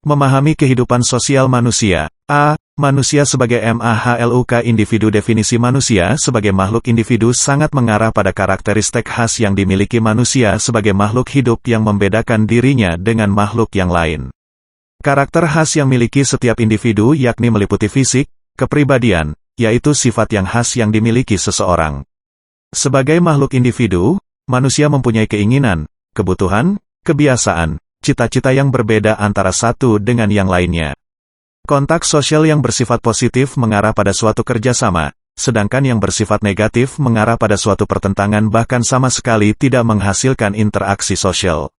Memahami kehidupan sosial manusia. A. Manusia sebagai makhluk individu. Definisi manusia sebagai makhluk individu sangat mengarah pada karakteristik khas yang dimiliki manusia sebagai makhluk hidup yang membedakan dirinya dengan makhluk yang lain. Karakter khas yang miliki setiap individu yakni meliputi fisik, kepribadian, yaitu sifat yang khas yang dimiliki seseorang. Sebagai makhluk individu, manusia mempunyai keinginan, kebutuhan, kebiasaan, cita-cita yang berbeda antara satu dengan yang lainnya. Kontak sosial yang bersifat positif mengarah pada suatu kerjasama, sedangkan yang bersifat negatif mengarah pada suatu pertentangan bahkan sama sekali tidak menghasilkan interaksi sosial.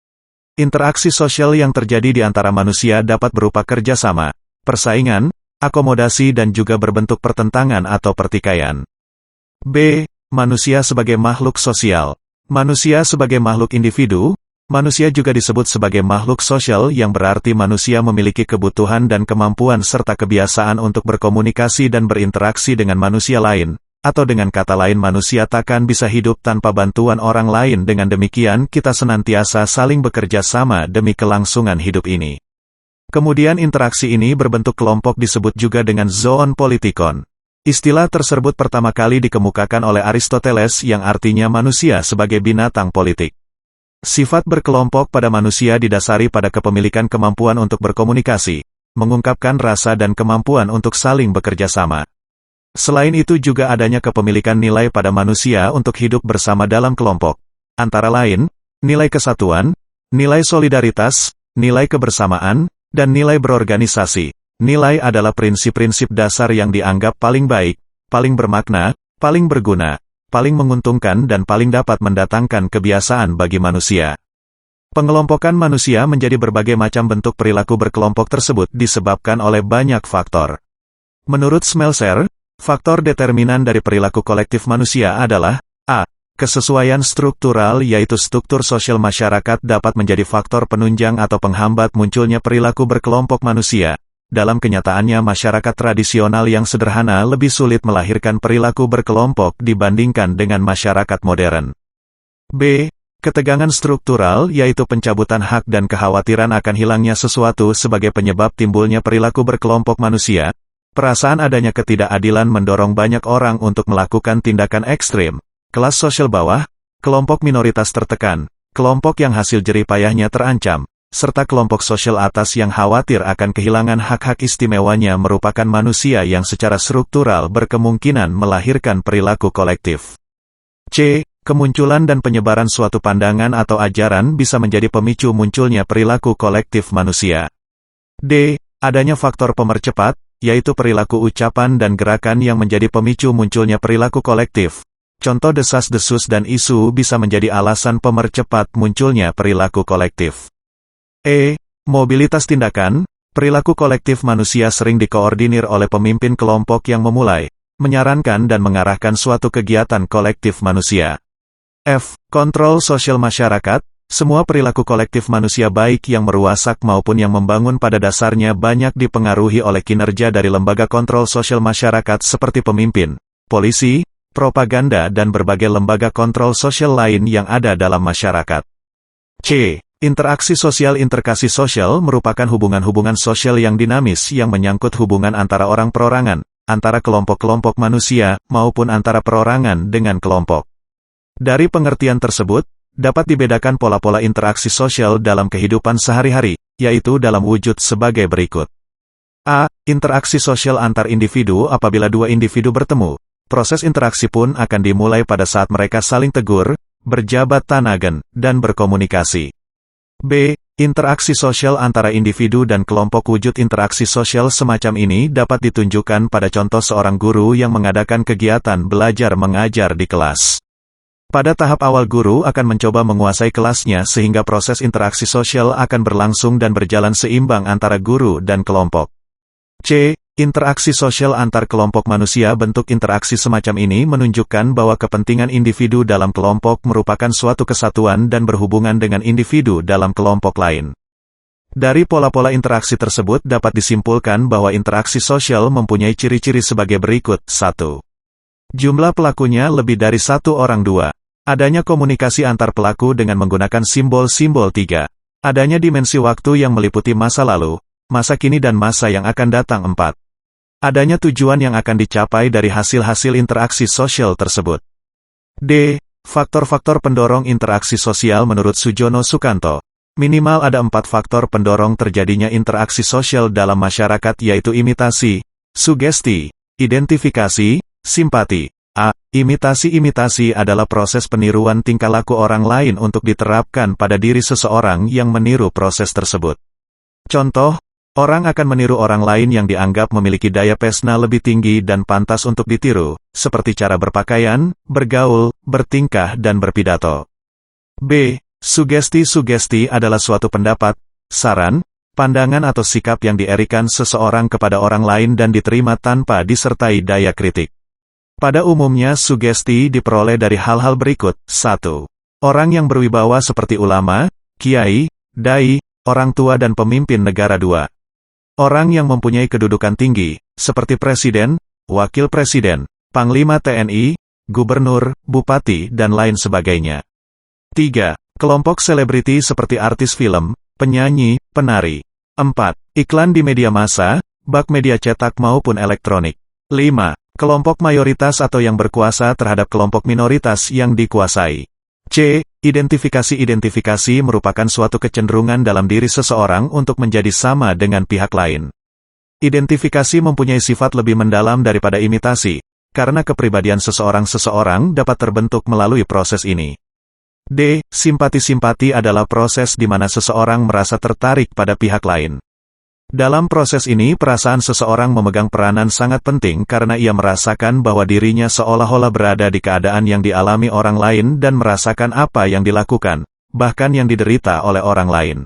Interaksi sosial yang terjadi di antara manusia dapat berupa kerjasama, persaingan, akomodasi dan juga berbentuk pertentangan atau pertikaian. B. Manusia sebagai makhluk sosial. Manusia sebagai makhluk individu. Manusia juga disebut sebagai makhluk sosial yang berarti manusia memiliki kebutuhan dan kemampuan serta kebiasaan untuk berkomunikasi dan berinteraksi dengan manusia lain, atau dengan kata lain manusia takkan bisa hidup tanpa bantuan orang lain. Dengan demikian kita senantiasa saling bekerja sama demi kelangsungan hidup ini. Kemudian interaksi ini berbentuk kelompok disebut juga dengan zoon politikon. Istilah tersebut pertama kali dikemukakan oleh Aristoteles yang artinya manusia sebagai binatang politik. Sifat berkelompok pada manusia didasari pada kepemilikan kemampuan untuk berkomunikasi, mengungkapkan rasa dan kemampuan untuk saling bekerja sama. Selain itu juga adanya kepemilikan nilai pada manusia untuk hidup bersama dalam kelompok. Antara lain, nilai kesatuan, nilai solidaritas, nilai kebersamaan, dan nilai berorganisasi. Nilai adalah prinsip-prinsip dasar yang dianggap paling baik, paling bermakna, paling berguna, paling menguntungkan dan paling dapat mendatangkan kebiasaan bagi manusia. Pengelompokan manusia menjadi berbagai macam bentuk perilaku berkelompok tersebut disebabkan oleh banyak faktor. Menurut Smelser, faktor determinan dari perilaku kolektif manusia adalah A. Kesesuaian struktural yaitu struktur sosial masyarakat dapat menjadi faktor penunjang atau penghambat munculnya perilaku berkelompok manusia. Dalam kenyataannya masyarakat tradisional yang sederhana lebih sulit melahirkan perilaku berkelompok dibandingkan dengan masyarakat modern. B. Ketegangan struktural yaitu pencabutan hak dan kekhawatiran akan hilangnya sesuatu sebagai penyebab timbulnya perilaku berkelompok manusia. Perasaan adanya ketidakadilan mendorong banyak orang untuk melakukan tindakan ekstrim. Kelas sosial bawah, kelompok minoritas tertekan, kelompok yang hasil jerih payahnya terancam, serta kelompok sosial atas yang khawatir akan kehilangan hak-hak istimewanya merupakan manusia yang secara struktural berkemungkinan melahirkan perilaku kolektif. C. Kemunculan dan penyebaran suatu pandangan atau ajaran bisa menjadi pemicu munculnya perilaku kolektif manusia. D. Adanya faktor pemercepat, yaitu perilaku ucapan dan gerakan yang menjadi pemicu munculnya perilaku kolektif. Contoh desas-desus dan isu bisa menjadi alasan pemercepat munculnya perilaku kolektif. E. Mobilitas tindakan, perilaku kolektif manusia sering dikoordinir oleh pemimpin kelompok yang memulai, menyarankan dan mengarahkan suatu kegiatan kolektif manusia. F. Kontrol sosial masyarakat, semua perilaku kolektif manusia baik yang merusak maupun yang membangun pada dasarnya banyak dipengaruhi oleh kinerja dari lembaga kontrol sosial masyarakat seperti pemimpin, polisi, propaganda dan berbagai lembaga kontrol sosial lain yang ada dalam masyarakat. C. Interaksi sosial. Interaksi sosial merupakan hubungan-hubungan sosial yang dinamis yang menyangkut hubungan antara orang perorangan, antara kelompok-kelompok manusia, maupun antara perorangan dengan kelompok. Dari pengertian tersebut, dapat dibedakan pola-pola interaksi sosial dalam kehidupan sehari-hari, yaitu dalam wujud sebagai berikut. A. Interaksi sosial antar individu. Apabila dua individu bertemu, proses interaksi pun akan dimulai pada saat mereka saling tegur, berjabat tangan, dan berkomunikasi. B. Interaksi sosial antara individu dan kelompok. Wujud interaksi sosial semacam ini dapat ditunjukkan pada contoh seorang guru yang mengadakan kegiatan belajar mengajar di kelas. Pada tahap awal guru akan mencoba menguasai kelasnya sehingga proses interaksi sosial akan berlangsung dan berjalan seimbang antara guru dan kelompok. C. Interaksi sosial antar kelompok manusia. Bentuk interaksi semacam ini menunjukkan bahwa kepentingan individu dalam kelompok merupakan suatu kesatuan dan berhubungan dengan individu dalam kelompok lain. Dari pola-pola interaksi tersebut dapat disimpulkan bahwa interaksi sosial mempunyai ciri-ciri sebagai berikut. 1. Jumlah pelakunya lebih dari satu orang. 2. Adanya komunikasi antar pelaku dengan menggunakan simbol-simbol. 3. Adanya dimensi waktu yang meliputi masa lalu, masa kini dan masa yang akan datang. 4. Adanya tujuan yang akan dicapai dari hasil-hasil interaksi sosial tersebut. D. Faktor-faktor pendorong interaksi sosial menurut Sujono Sukanto. Minimal ada 4 faktor pendorong terjadinya interaksi sosial dalam masyarakat, yaitu imitasi, sugesti, identifikasi, simpati. A. Imitasi adalah proses peniruan tingkah laku orang lain untuk diterapkan pada diri seseorang yang meniru proses tersebut. Contoh, orang akan meniru orang lain yang dianggap memiliki daya pesna lebih tinggi dan pantas untuk ditiru, seperti cara berpakaian, bergaul, bertingkah dan berpidato. B. Sugesti adalah suatu pendapat, saran, pandangan atau sikap yang dierikan seseorang kepada orang lain dan diterima tanpa disertai daya kritik. Pada umumnya sugesti diperoleh dari hal-hal berikut. 1. Orang yang berwibawa seperti ulama, kiai, dai, orang tua dan pemimpin negara. 2. Orang yang mempunyai kedudukan tinggi, seperti presiden, wakil presiden, panglima TNI, gubernur, bupati dan lain sebagainya. 3. Kelompok selebriti seperti artis film, penyanyi, penari. 4. Iklan di media massa, bak media cetak maupun elektronik. 5. Kelompok mayoritas atau yang berkuasa terhadap kelompok minoritas yang dikuasai. C. Identifikasi merupakan suatu kecenderungan dalam diri seseorang untuk menjadi sama dengan pihak lain. Identifikasi mempunyai sifat lebih mendalam daripada imitasi, karena kepribadian seseorang dapat terbentuk melalui proses ini. D. Simpati adalah proses di mana seseorang merasa tertarik pada pihak lain. Dalam proses ini perasaan seseorang memegang peranan sangat penting karena ia merasakan bahwa dirinya seolah-olah berada di keadaan yang dialami orang lain dan merasakan apa yang dilakukan, bahkan yang diderita oleh orang lain.